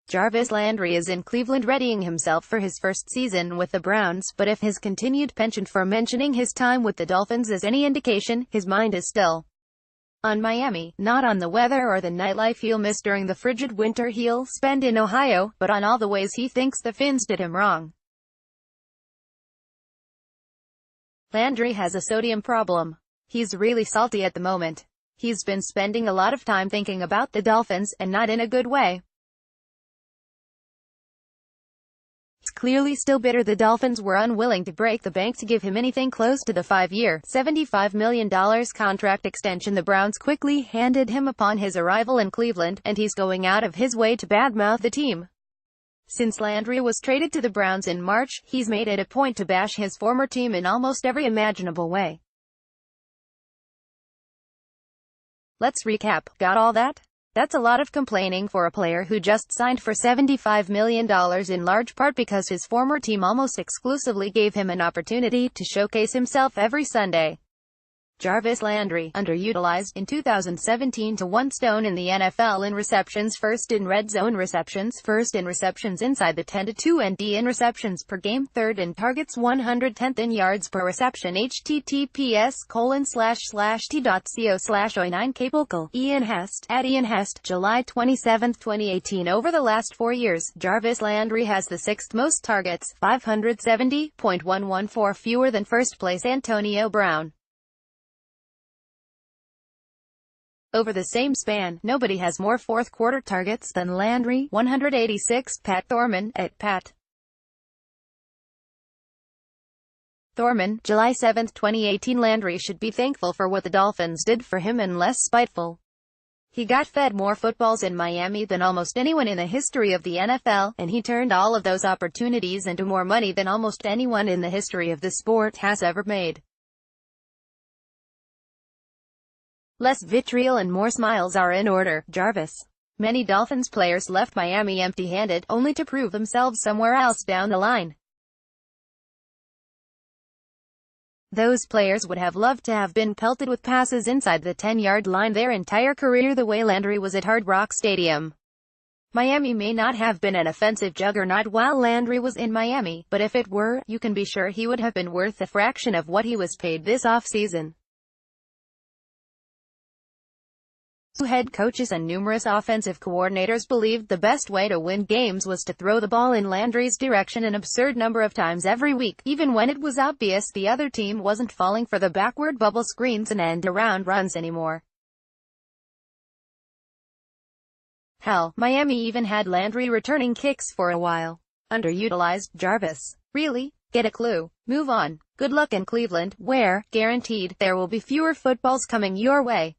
Jarvis Landry is in Cleveland readying himself for his first season with the Browns, but if his continued penchant for mentioning his time with the Dolphins is any indication, his mind is still on Miami, not on the weather or the nightlife he'll miss during the frigid winter he'll spend in Ohio, but on all the ways he thinks the Finns did him wrong. Landry has a sodium problem. He's really salty at the moment. He's been spending a lot of time thinking about the Dolphins, and not in a good way. He's clearly still bitter the Dolphins were unwilling to break the bank to give him anything close to the 5-year, $75 million contract extension the Browns quickly handed him upon his arrival in Cleveland, and he's going out of his way to badmouth the team. Since Landry was traded to the Browns in March, he's made it a point to bash his former team in almost every imaginable way. Let's recap. Got all that? That's a lot of complaining for a player who just signed for $75 million, in large part because his former team almost exclusively gave him an opportunity to showcase himself every Sunday. Jarvis Landry, underutilized in 2017 to 1 stone in the NFL in receptions, first in red zone receptions, first in receptions inside the 10-2 and D in receptions per game, third in targets, 110th in yards per reception. https://t.co/oi9kpokal. Ian Hest, at Ian Hest, July 27, 2018. Over the last 4 years, Jarvis Landry has the 6th most targets, 570.114 fewer than first-place Antonio Brown. Over the same span, nobody has more fourth-quarter targets than Landry, 186. Pat Thorman, at Pat Thorman, July 7, 2018. Landry should be thankful for what the Dolphins did for him and less spiteful. He got fed more footballs in Miami than almost anyone in the history of the NFL, and he turned all of those opportunities into more money than almost anyone in the history of the sport has ever made. Less vitriol and more smiles are in order, Jarvis. Many Dolphins players left Miami empty-handed, only to prove themselves somewhere else down the line. Those players would have loved to have been pelted with passes inside the 10-yard line their entire career the way Landry was at Hard Rock Stadium. Miami may not have been an offensive juggernaut while Landry was in Miami, but if it were, you can be sure he would have been worth a fraction of what he was paid this offseason. Head coaches and numerous offensive coordinators believed the best way to win games was to throw the ball in Landry's direction an absurd number of times every week, even when it was obvious the other team wasn't falling for the backward bubble screens and end-around runs anymore. Hell, Miami even had Landry returning kicks for a while. Underutilized, Jarvis. Really? Get a clue. Move on. Good luck in Cleveland, where, guaranteed, there will be fewer footballs coming your way.